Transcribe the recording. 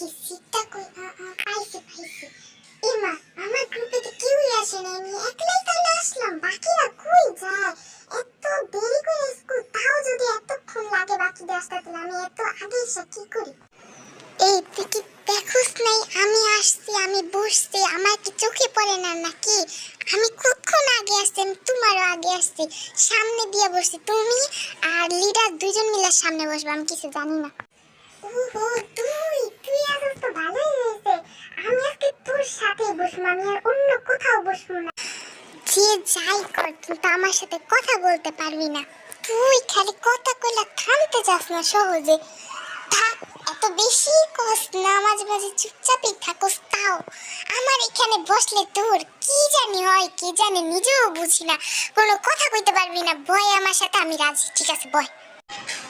দেখি সিটটা কই। পাইছি। এমা, আমার গ্রুপে তো কেউই আসে না, আমি একলাই তাহলে আসলাম। বাকিরা কই যায়? এত দেরি করে স্কুল, তাও যদি এতক্ষণ লাগে বাকিদের আসতে, তাহলে আমি এত আগে এসে কি করি? এই তুই কি দেখোস নাই আমি আসছি, আমি বসছি, আমার কি চোখে পড়ে না নাকি? আমি কতক্ষণ আগে আসছি, আমি তোমারও আগে আসছি, সামনে দিয়ে বসছি। তুমি আর লিডার দুইজন মিলে সামনে বসবে, আমি কিছু জানি না। ওহো, তুই আসলে তো ভালোই হয়েছে। আমি আজকে তোর সাথে বসবো, আমি আর অন্য কোথাও বসবো না। যে যাই কর, কিন্তু আমার সাথে কথা বলতে পারবি না। তুই খালি কথা কইলা থামতে যাস না সহজে। থাক, এত বেশি কষ্ট না, মাঝে মাঝে চুপচাপই থাকস। তাও আমার এখানে বসলে তোর কি জানি হয়, কি জানি নিজেও বুঝি না। কোনো কথা কইতে পারবি না। বয় আমার সাথে, আমি রাজি। ঠিক আছে, বয়।